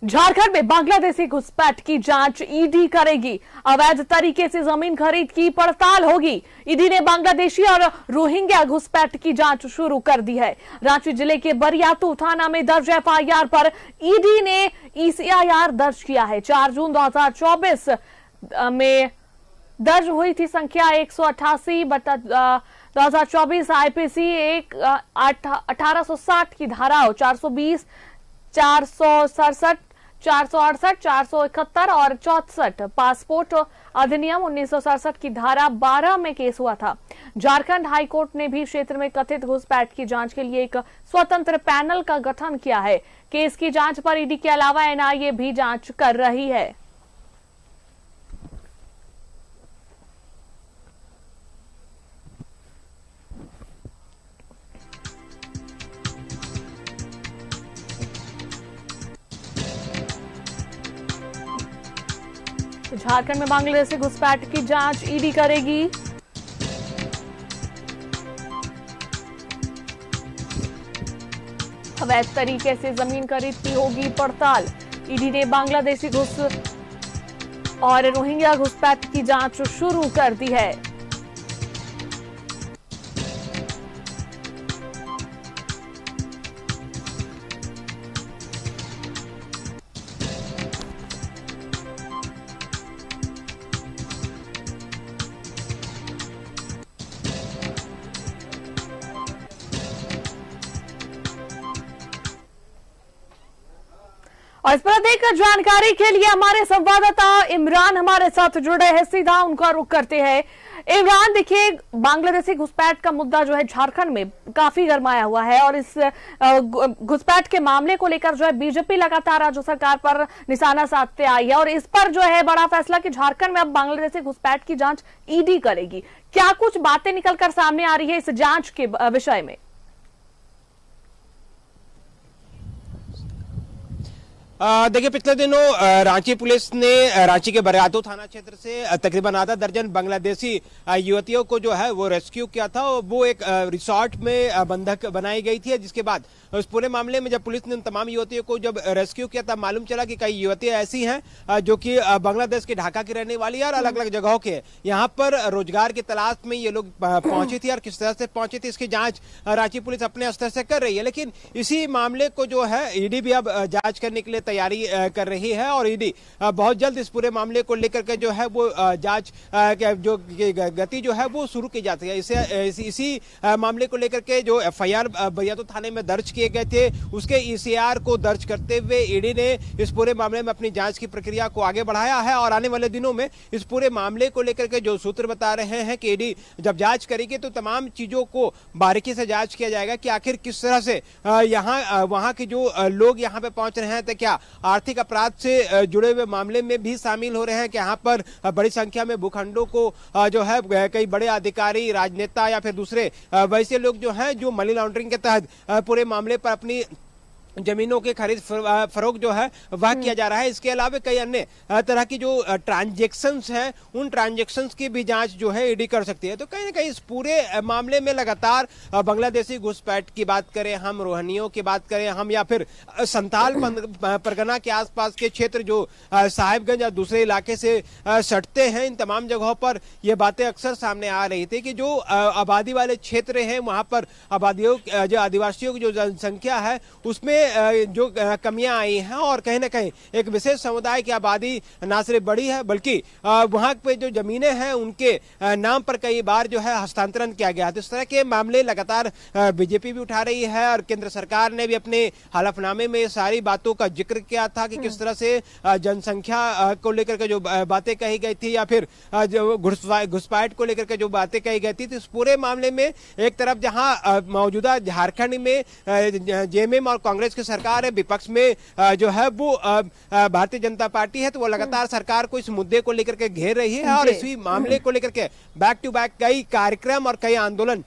झारखंड में बांग्लादेशी घुसपैठ की जांच ईडी करेगी। अवैध तरीके से जमीन खरीद की पड़ताल होगी। ईडी ने बांग्लादेशी और रोहिंग्या घुसपैठ की जांच शुरू कर दी है। रांची जिले के बरियातू थाना में दर्ज एफआईआर पर ईडी ने ईसीआईआर दर्ज किया है। 4 जून 2024 में दर्ज हुई थी संख्या 188/2024 आईपीसी 1860 की धाराओं 420, 467, 468, 471 और 64 पासपोर्ट अधिनियम 1967 की धारा 12 में केस हुआ था। झारखंड हाईकोर्ट ने भी क्षेत्र में कथित घुसपैठ की जांच के लिए एक स्वतंत्र पैनल का गठन किया है। केस की जांच पर ईडी के अलावा एनआईए भी जांच कर रही है। झारखंड में बांग्लादेशी घुसपैठ की जांच ईडी करेगी। अवैध तरीके से जमीन खरीद की होगी पड़ताल। ईडी ने बांग्लादेशी घुस और रोहिंग्या घुसपैठ की जांच शुरू कर दी है। और इस पर अधिक जानकारी के लिए हमारे संवाददाता इमरान हमारे साथ जुड़े हैं। सीधा उनका रुख करते हैं। इमरान, देखिए, बांग्लादेशी घुसपैठ का मुद्दा जो है झारखंड में काफी गरमाया हुआ है और इस घुसपैठ के मामले को लेकर जो है बीजेपी लगातार राज्य सरकार पर निशाना साधते आई है और इस पर जो है बड़ा फैसला कि झारखंड में अब बांग्लादेशी घुसपैठ की जांच ईडी करेगी। क्या कुछ बातें निकलकर सामने आ रही है इस जांच के विषय में? देखिए, पिछले दिनों रांची पुलिस ने रांची के बरियातू थाना क्षेत्र से तकरीबन आधा दर्जन बांग्लादेशी युवतियों को जो है वो रेस्क्यू किया था। वो एक रिसोर्ट में बंधक बनाई गई थी, जिसके बाद उस पूरे मामले में जब पुलिस ने उन तमाम युवतियों को जब रेस्क्यू किया तब मालूम चला कि कई युवतियां ऐसी हैं जो कि बांग्लादेश के ढाका की रहने वाली है और अलग अलग जगहों के यहाँ पर रोजगार की तलाश में ये लोग पहुंची थी और किस तरह से पहुंची थी इसकी जांच रांची पुलिस अपने स्तर से कर रही है। लेकिन इसी मामले को जो है ईडी भी अब जांच करने के लिए तैयारी कर रही है और ईडी बहुत जल्द इस पूरे मामले को लेकर के जो है वो जांच जो गति जो है वो शुरू की जाती है। इसी मामले को लेकर के जो एफआईआर बरियातू थाने में दर्ज किए गए थे उसके ईसीआर को दर्ज करते हुए ईडी ने इस पूरे मामले में अपनी जांच की प्रक्रिया को आगे बढ़ाया है और आने वाले दिनों में इस पूरे मामले को लेकर के जो सूत्र बता रहे हैं कि ईडी जब जांच करेगी तो तमाम चीजों को बारीकी से जांच किया जाएगा कि आखिर किस तरह से यहाँ वहां के जो लोग यहाँ पे पहुंच रहे हैं तो क्या आर्थिक अपराध से जुड़े हुए मामले में भी शामिल हो रहे हैं कि यहाँ पर बड़ी संख्या में भूखंडों को जो है कई बड़े अधिकारी, राजनेता या फिर दूसरे वैसे लोग जो हैं जो मनी लॉन्ड्रिंग के तहत पूरे मामले पर अपनी जमीनों के खरीद फरोख्त जो है वह किया जा रहा है। इसके अलावा कई अन्य तरह की जो ट्रांजैक्शंस हैं उन ट्रांजैक्शंस की भी जांच जो है ईडी कर सकती है। तो कहीं ना कहीं इस पूरे मामले में लगातार बांग्लादेशी घुसपैठ की बात करें, हम रोहनियों की बात करें, हम या फिर संथाल परगना के आसपास के क्षेत्र जो साहिबगंज या दूसरे इलाके से सटते हैं, इन तमाम जगहों पर यह बातें अक्सर सामने आ रही थी कि जो आबादी वाले क्षेत्र हैं वहां पर जो आदिवासियों की जो जनसंख्या है उसमें जो कमियां आई हैं और कहीं ना कहीं एक विशेष समुदाय की आबादी ना सिर्फ बढ़ी है बल्कि वहां पे जो जमीनें हैं उनके नाम पर कई बार जो है हस्तांतरण किया गया है। तो इस तरह के मामले लगातार बीजेपी भी उठा रही है और केंद्र सरकार ने भी अपने हलफनामे में सारी बातों का जिक्र किया था कि किस तरह से जनसंख्या को लेकर के जो बातें कही गई थी या फिर जो घुसपैठ को लेकर के जो बातें कही गई थी। तो इस पूरे मामले में एक तरफ जहां मौजूदा झारखंड में जेएमएम और कांग्रेस की सरकार है, विपक्ष में जो है वो भारतीय जनता पार्टी है, तो वो लगातार सरकार को इस मुद्दे को लेकर के घेर रही है और इसी मामले को लेकर के बैक टू बैक कई कार्यक्रम और कई आंदोलन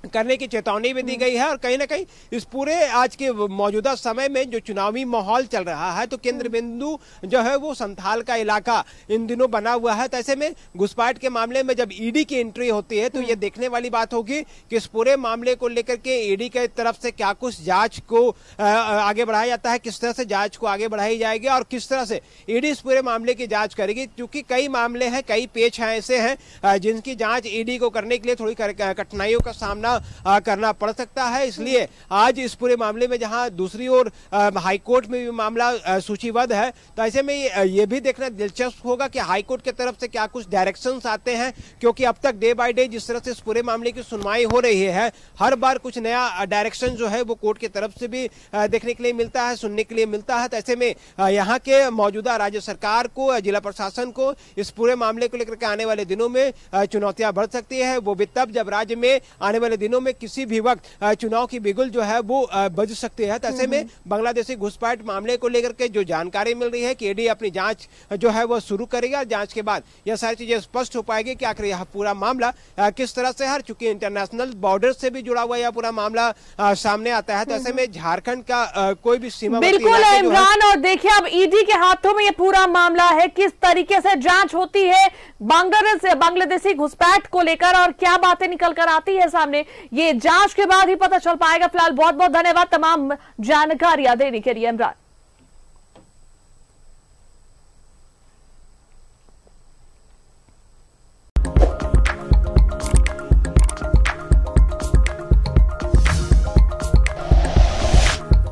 करने की चेतावनी भी दी गई है। और कहीं ना कहीं इस पूरे आज के मौजूदा समय में जो चुनावी माहौल चल रहा है, तो केंद्र बिंदु जो है वो संथाल का इलाका इन दिनों बना हुआ है। तो ऐसे में घुसपैठ के मामले में जब ईडी की एंट्री होती है तो ये देखने वाली बात होगी कि इस पूरे मामले को लेकर के ईडी के तरफ से क्या कुछ जांच को आगे बढ़ाया जाता है, किस तरह से जांच को आगे बढ़ाई जाएगी और किस तरह से ईडी इस पूरे मामले की जांच करेगी। क्योंकि कई मामले हैं, कई पेच हैं ऐसे हैं जिनकी जांच ईडी को करने के लिए थोड़ी कठिनाइयों का सामना करना पड़ सकता है। इसलिए आज इस पूरे मामले में जहां दूसरी ओर हाईकोर्ट में भी मामला सूचीबद्ध है, तो ऐसे में ये भी देखना दिलचस्प होगा कि हाईकोर्ट की तरफ से क्या कुछ डायरेक्शंस आते हैं। क्योंकि अब तक डे बाय डे जिस तरह से इस पूरे मामले की सुनवाई हो रही है, हर बार कुछ नया डायरेक्शन जो है वो कोर्ट की तरफ से भी देखने के लिए मिलता है, सुनने के लिए मिलता है। तो ऐसे में यहाँ के मौजूदा राज्य सरकार को, जिला प्रशासन को इस पूरे मामले को लेकर के आने वाले दिनों में चुनौतियां बढ़ सकती है। वो भी तब जब राज्य में आने वाले दिनों में किसी भी वक्त चुनाव की बिगुल जो है वो बज सकती है। तो ऐसे में बांग्लादेशी घुसपैठ मामले को लेकर के जो जानकारी मिल रही है कि ईडी अपनी जांच जो है वो शुरू करेगा। जांच के बाद यह सारी चीजें स्पष्ट हो पाएगी कि आखिर यह पूरा मामला किस तरह से है। चूंकि इंटरनेशनल बॉर्डर से भी जुड़ा हुआ यह पूरा मामला सामने आता है, तो ऐसे में झारखंड का कोई भी सीमा बिल्कुल इमरान, और देखिए अब ईडी के हाथों में ये पूरा मामला है, किस तरीके से जांच होती है बांग्लादेशी घुसपैठ को लेकर और क्या बातें निकल कर आती है सामने, ये जांच के बाद ही पता चल पाएगा। फिलहाल बहुत बहुत धन्यवाद तमाम जानकारियां देने के लिए Imran.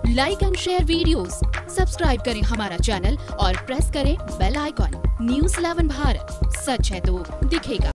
Like and share videos, subscribe करें हमारा चैनल और प्रेस करें बेल आइकॉन। News 11 भारत, सच है तो दिखेगा।